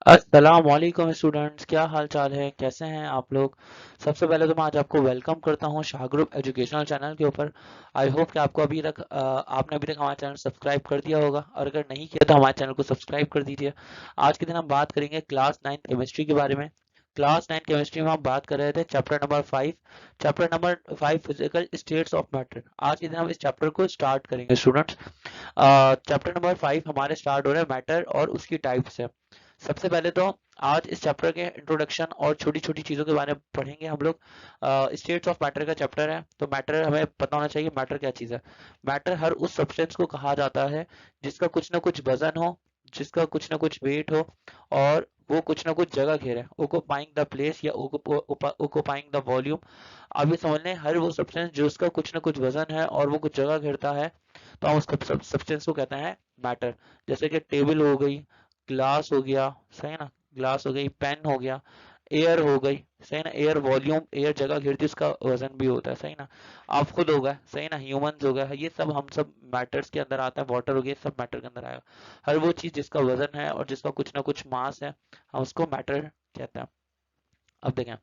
अस्सलाम वालेकुम स्टूडेंट्स, क्या हाल चाल है? कैसे हैं आप लोग? सबसे पहले तो मैं आज आपको वेलकम करता हूं शाह ग्रुप एजुकेशनल चैनल के ऊपर। आई होप कि आपको आपने अभी तक हमारा चैनल सब्सक्राइब कर दिया होगा, और अगर नहीं किया तो हमारे चैनल को सब्सक्राइब कर दीजिए। आज के दिन हम बात करेंगे क्लास 9 केमिस्ट्री के बारे में। क्लास 9 केमिस्ट्री में हम बात कर रहे थे chapter number 5 physical states of matter. आज के दिन हम इस चैप्टर को स्टार्ट करेंगे स्टूडेंट्स। चैप्टर नंबर 5 हमारे स्टार्ट हो रहे हैं मैटर और उसकी टाइप से। सबसे पहले तो आज इस चैप्टर के इंट्रोडक्शन और छोटी छोटी चीज़ों के बारे में पढ़ेंगे हम लोग। स्टेट्स ऑफ मैटर का चैप्टर है, तो मैटर हमें पता होना चाहिए मैटर क्या चीज़ है। मैटर हर उस सब्सटेंस को कहा जाता है जिसका कुछ ना कुछ वजन हो, जिसका कुछ ना कुछ वेट हो, और वो कुछ ना कुछ जगह घेरे, ओकुपाइंग द प्लेस या ओकुपाइंग द वॉल्यूम। अब ये समझ लें, हर वो सब्सटेंस जो उसका कुछ ना कुछ वजन है और वो कुछ जगह घेरता है, तो हम उस सब्सटेंस को कहते हैं मैटर। जैसे कि टेबल हो गई, ग्लास हो गया, सही ना, ग्लास हो गई, पेन हो गया, एयर हो गई, सही ना, एयर वॉल्यूम, एयर जगह घेरती है, उसका वजन भी होता है, सही ना। आप खुद हो गए, सही ना, ह्यूमंस हो गए, ये सब हम सब मैटर्स के अंदर आता है। वाटर हो गया, सब मैटर के अंदर आएगा। हर वो चीज जिसका वजन है और जिसका कुछ ना कुछ मास है, हम उसको मैटर कहते हैं। अब देखें,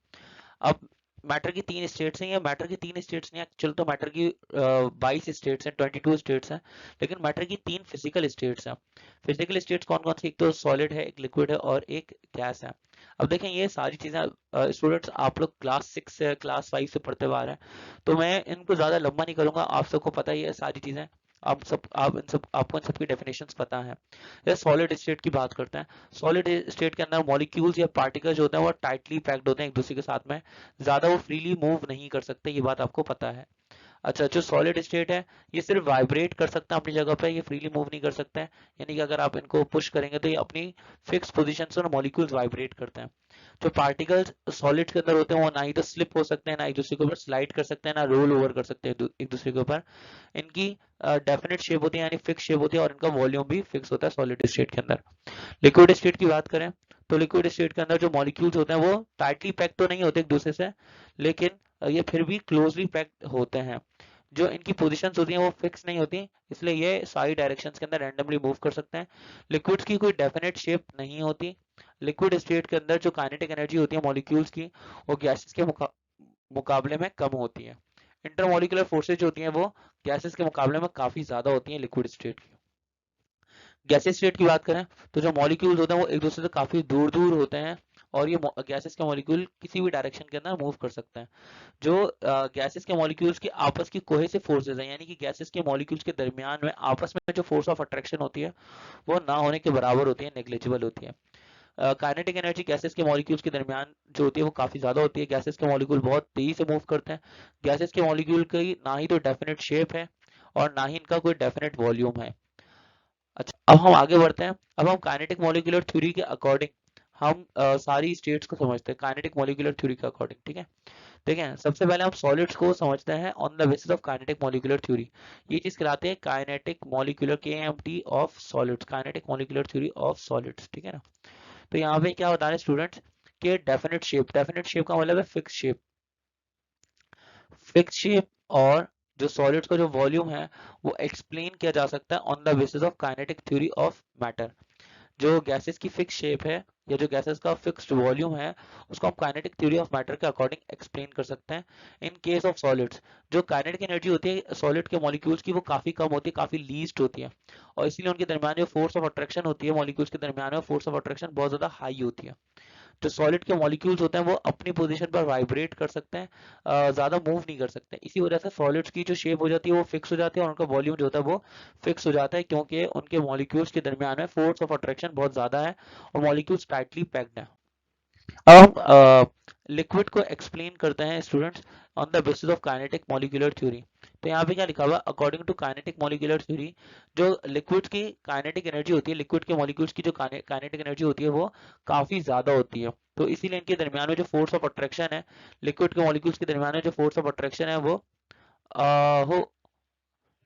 अब मैटर की तीन स्टेट्स हैं, या मैटर की तीन स्टेट्स नहीं, एक्चुअल तो मैटर की 22 स्टेट्स हैं, 22 स्टेट्स हैं। लेकिन मैटर की तीन फिजिकल स्टेट्स हैं। फिजिकल स्टेट्स कौन कौन सी? एक तो सॉलिड है, एक लिक्विड है, और एक गैस है। अब देखें, ये सारी चीजें स्टूडेंट्स आप लोग क्लास 6 से क्लास 5 से पढ़ते हुए आ रहे हैं, तो मैं इनको ज्यादा लंबा नहीं करूंगा। आप सबको पता ही है सारी चीजें। आपको इन सब की डेफिनेशंस पता है। या सॉलिड स्टेट की बात करते हैं। सॉलिड स्टेट के अंदर मॉलिक्यूल्स या पार्टिकल्स होते हैं, वो टाइटली पैक्ड होते हैं एक दूसरे के साथ में। ज्यादा वो फ्रीली मूव नहीं कर सकते, ये बात आपको पता है। अच्छा, जो सॉलिड स्टेट है, ये सिर्फ वाइब्रेट कर सकता है अपनी जगह पे, ये फ्रीली मूव नहीं कर सकते हैं। यानी कि अगर आप इनको पुश करेंगे तो ये अपनी फिक्स पोजीशन से ना मॉलिक्यूल्स वाइब्रेट करते हैं। जो पार्टिकल्स सॉलिड के अंदर होते हैं, वो ना ही तो स्लिप हो सकते हैं, ना एक दूसरे के ऊपर स्लाइड कर सकते हैं, ना रोल ओवर कर सकते हैं एक दूसरे के ऊपर। इनकी डेफिनेट शेप होती है, यानी फिक्स शेप होती है, और इनका वॉल्यूम भी फिक्स होता है सॉलिड स्टेट के अंदर। लिक्विड स्टेट की बात करें, तो लिक्विड स्टेट के अंदर जो मॉलिक्यूल्स होते हैं, वो टाइटली पैक्ड तो नहीं होते एक दूसरे से, लेकिन ये फिर भी क्लोजली पैक्ड होते हैं। जो इनकी पोजीशंस होती हैं वो फिक्स नहीं होती, इसलिए ये सारी डायरेक्शंस के अंदर रैंडमली मूव कर सकते हैं। लिक्विड्स की कोई डेफिनेट शेप नहीं होती। लिक्विड स्टेट के अंदर जो काइनेटिक एनर्जी होती है मॉलिक्यूल्स की, वो गैसेस के मुकाबले में कम होती है। इंटरमॉलिक्यूलर फोर्सेज होती हैं, वो गैसेस के मुकाबले में काफी ज्यादा होती हैं लिक्विड स्टेट की। गैसेस स्टेट की बात करें, तो जो मॉलिक्यूल्स होते हैं वो एक दूसरे से काफी दूर दूर होते हैं, और ये गैसेस के मॉलिक्यूल किसी भी डायरेक्शन के अंदर मूव कर सकते हैं। जो गैसेस के मॉलिक्यूल्स की आपस की कोहेसिव फोर्सेज हैं, यानी कि गैसेस के मॉलिक्यूल्स के दरमियान में आपस में जो फोर्स ऑफ अट्रैक्शन होती है, वो ना होने के बराबर होती है, नेग्लिजिबल होती है। काइनेटिक एनर्जी गैसेस के मॉलिक्यूल्स के दरमियान जो होती है वो काफी ज्यादा होती है। गैसेस के मॉलिक्यूल बहुत तेजी से मूव करते हैं। गैसेस के मॉलिक्यूल की ना ही तो डेफिनेट शेप है, और ना ही इनका कोई डेफिनेट वॉल्यूम है। अच्छा, अब हम आगे बढ़ते हैं। अब हम काइनेटिक मॉलिक्यूलर थ्योरी के अकॉर्डिंग हम सारी स्टेट्स को समझते हैं, काइनेटिक मॉलिक्यूलर थ्योरी के अकॉर्डिंग, ठीक है। ठीक है, सबसे पहले हम सॉलिड्स को समझते हैं on the basis of kinetic molecular theory. ये चीज कहलाते हैं kinetic molecular KMT of solids, kinetic molecular theory of solids, ठीक है ना। तो यहाँ पे क्या बता रहे हैं स्टूडेंट्स, के डेफिनेट शेप का मतलब है फिक्स शेप। फिक्स शेप, और जो सॉलिड्स का जो वॉल्यूम है, वो एक्सप्लेन किया जा सकता है on the basis of kinetic theory of matter. जो गैसेस की फिक्स शेप है, या जो गैसेस का फिक्स्ड वॉल्यूम है, उसको हम काइनेटिक थ्योरी ऑफ मैटर के अकॉर्डिंग एक्सप्लेन कर सकते हैं। इन केस ऑफ सॉलिड्स, जो काइनेटिक एनर्जी होती है सॉलिड के मॉलिक्यूल्स की, वो काफी कम होती है, काफी लीस्ट होती है, और इसीलिए उनके दरमियान जो फोर्स ऑफ अट्रैक्शन होती है मॉलिक्यूल्स के दरमियान में, फोर्स ऑफ अट्रैक्शन बहुत ज्यादा हाई होती है। जो सॉलिड के मॉलिक्यूल्स होते हैं वो अपनी पोजीशन पर वाइब्रेट कर सकते हैं, ज्यादा मूव नहीं कर सकते। इसी वजह से सॉलिड्स की जो शेप हो जाती है वो फिक्स हो जाती है, और उनका वॉल्यूम जो होता है वो फिक्स हो जाता है, क्योंकि उनके मॉलिक्यूल्स के दरमियान में फोर्स ऑफ अट्रैक्शन बहुत ज्यादा है, और मॉलिक्यूल्स टाइटली पैक्ड है। अब हम लिक्विड को एक्सप्लेन करते हैं students on the basis of kinetic molecular theory. तो यहाँ पे क्या लिखा हुआ, according to kinetic molecular theory, जो लिक्विड की काइनेटिक एनर्जी होती है, लिक्विड के मॉलिक्यूल्स की जो काइनेटिक एनर्जी होती है, वो काफी ज्यादा होती है। तो इसीलिए इनके दरमियान में जो फोर्स ऑफ अट्रैक्शन है, लिक्विड के मॉलिक्यूल्स के दरमियान में जो फोर्स ऑफ अट्रैक्शन है, वो हो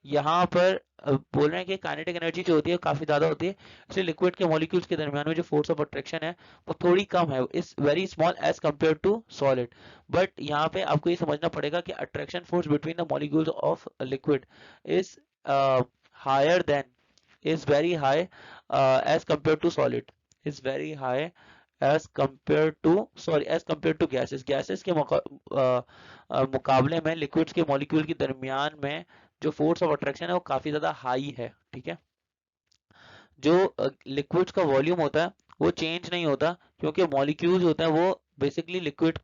यहाँ पर बोल रहे हैं कि काइनेटिक एनर्जी जो होती है काफी ज्यादा होती है, इसलिए लिक्विड के मॉलिक्यूल्स के दरमियान में जो फोर्स ऑफ अट्रैक्शन है, वो थोड़ी कम है, is very small as compare to solid. But यहाँ पे आपको ये समझना पड़ेगा कि attraction force between the molecules of liquid is higher than, is very high as compare to solid. Is very high as compare to gases के मुकाबले में लिक्विड्स के मॉलिक्यूल के दरमियान में जो फोर्स ऑफ अट्रैक्शन है वो काफी ज्यादा हाई है, ठीक है। जो लिक्विड्स का वॉल्यूम होता है वो चेंज नहीं होता, क्योंकि मॉलिक्यूल्स होते हैं वो बेसिकली लिक्विड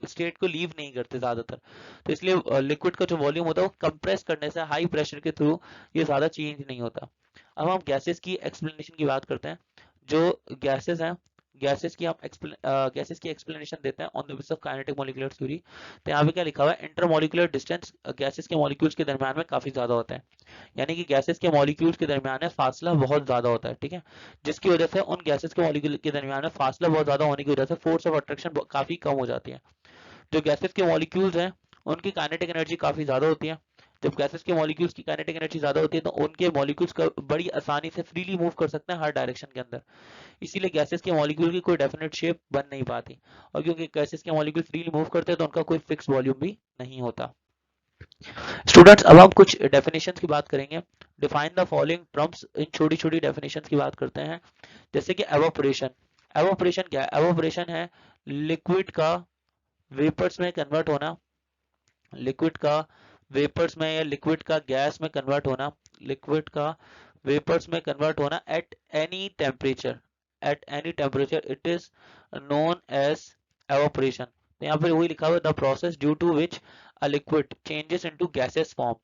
स्टेट को लीव नहीं करते ज्यादातर, तो इसलिए लिक्विड का जो वॉल्यूम होता है वो कंप्रेस करने से हाई प्रेशर के थ्रू ये ज्यादा चेंज नहीं होता। अब हम गैसेस की एक्सप्लेनेशन की बात करते हैं। जो गैसेस हैं, गैसेस की एक्सप्लेनेशन देते हैं on the basis of kinetic molecular theory. तो यहाँ पे क्या लिखा हुआ है, इंटरमॉलिक्यूलर डिस्टेंस गैसेस के मॉलिक्यूल्स के दरमियान में काफी ज्यादा होता है, यानी कि गैसेस के मॉलिक्यूल्स के दरमियान में फासला बहुत ज्यादा होता है, ठीक है। जिसकी वजह से उन गैसेस के मॉलिक्यूल के दरमियान में फासला बहुत ज्यादा होने की वजह से फोर्स ऑफ अट्रैक्शन काफी कम हो जाती है। जो गैसेस के मॉलिक्यूल्स हैं उनकी काइनेटिक एनर्जी काफी ज्यादा होती है। जब गैसेस के मॉलिक्यूल्स की काइनेटिक एनर्जी ज्यादा होती है तो उनके मॉलिक्यूल्स का बड़ी आसानी से फ्रीली मूव कर सकते हैं हर डायरेक्शन के अंदर। इसीलिए गैसेस के मॉलिक्यूल की कोई डेफिनेट शेप बन नहीं पाती, और क्योंकि गैसेस के मॉलिक्यूल फ्रीली मूव करते हैं तो उनका कोई फिक्स वॉल्यूम भी नहीं होता। स्टूडेंट्स, अब हम कुछ डेफिनेशंस की बात करेंगे। डिफाइन द फॉलोइंग टर्म्स, इन छोटी छोटी डेफिनेशंस की बात करते हैं। जैसे कि एवापोरेशन। एवापोरेशन क्या है? एवापोरेशन है लिक्विड का वेपर्स में कन्वर्ट होना, लिक्विड का वेपर्स में या लिक्विड का गैस में कन्वर्ट होना, लिक्विड का वेपर्स में कन्वर्ट होना at any temperature, at any temperature it is known as evaporation. तो यहाँ पर वही लिखा हुआ, the process due to which a liquid changes into gases form.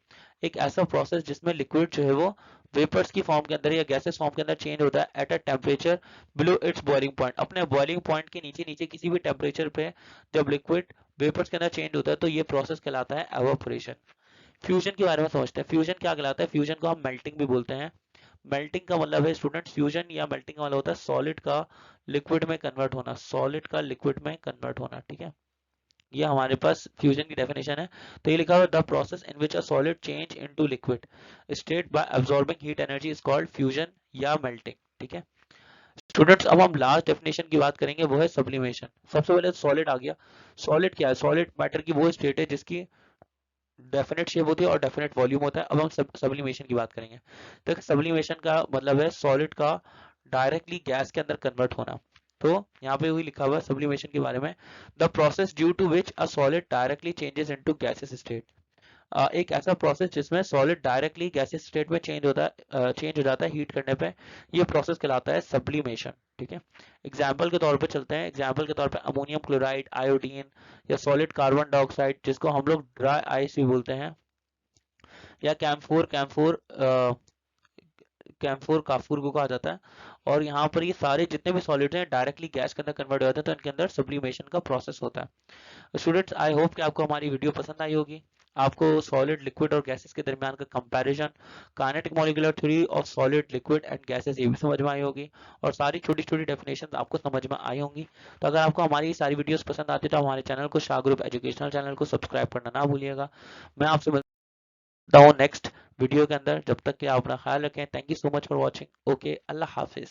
एक ऐसा प्रोसेस जिसमें लिक्विड जो है वो वेपर्स की फॉर्म के अंदर या गैसेस फॉर्म के अंदर चेंज होता है at a temperature below it's boiling point, अपने बॉइलिंग पॉइंट के नीचे नीचे किसी भी टेम्परेचर पे जब लिक्विड वेपर्स के अंदर चेंज होता है तो ये प्रोसेस कहलाता है एवापोरेशन। फ्यूजन के बारे में समझते हैं। फ्यूजन क्या कहलाता है? फ्यूजन को हम मेल्टिंग भी बोलते हैं। मेल्टिंग का मतलब है स्टूडेंट्स, फ्यूजन या मेल्टिंग का मतलब होता है सॉलिड का लिक्विड में कन्वर्ट होना, सॉलिड का लिक्विड में कन्वर्ट होना, ठीक है। ये हमारे पास फ्यूजन की डेफिनेशन है। तो ये लिखा हुआ, the process in which a solid change into liquid state by absorbing heat energy is called fusion या मेल्टिंग, ठीक है। स्टूडेंट्स, अब हम लास्ट डेफिनेशन की बात करेंगे, वो है सब्लिमेशन। सबसे पहले सॉलिड आ गया। सॉलिड क्या है? सॉलिड मैटर की वो स्टेट है जिसकी डेफिनेट शेप होती है और डेफिनेट वॉल्यूम होता है। अब हम सब्लिमेशन की बात करेंगे। तो सब्लिमेशन का मतलब है सॉलिड का डायरेक्टली गैस के अंदर कन्वर्ट होना। तो यहाँ पे वही लिखा हुआ है सब्लिमेशन के बारे में, the process due to which a solid directly changes into gases state. एक ऐसा प्रोसेस जिसमें सॉलिड डायरेक्टली गैसेस स्टेट में चेंज हो जाता है हीट करने पे, ये प्रोसेस कहलाता है सब्लिमेशन, ठीक है। एग्जाम्पल के तौर पे चलते हैं। एग्जाम्पल के तौर पे अमोनियम क्लोराइड, आयोडीन या सॉलिड कार्बन डाइऑक्साइड, जिसको हम लोग ड्राई आइस भी बोलते हैं, या कैम्फोर काफूर को कहा जाता है। और यहाँ पर ये सारे जितने भी सॉलिड्स हैं डायरेक्टली गैस के अंदर कन्वर्ट हो जाते हैं, तो इनके अंदर सब्लिमेशन का प्रोसेस होता है। स्टूडेंट्स, आई होप कि आपको हमारी वीडियो पसंद आई होगी। आपको सॉलिड, लिक्विड और गैसेस के दरमियान का comparison, kinetic molecular theory of solid, liquid and gases, ये भी समझ में आई होगी, और सारी छोटी छोटी डेफिनेशन आपको समझ में आई होंगी। तो अगर आपको हमारी सारी वीडियोस पसंद आती है तो हमारे चैनल को, शाह ग्रुप एजुकेशनल चैनल को सब्सक्राइब करना ना भूलिएगा। मैं आपसे मिलता हूँ नेक्स्ट वीडियो के अंदर। जब तक कि आप अपना ख्याल रखें। Thank you so much for watching. Okay, Allah Hafiz.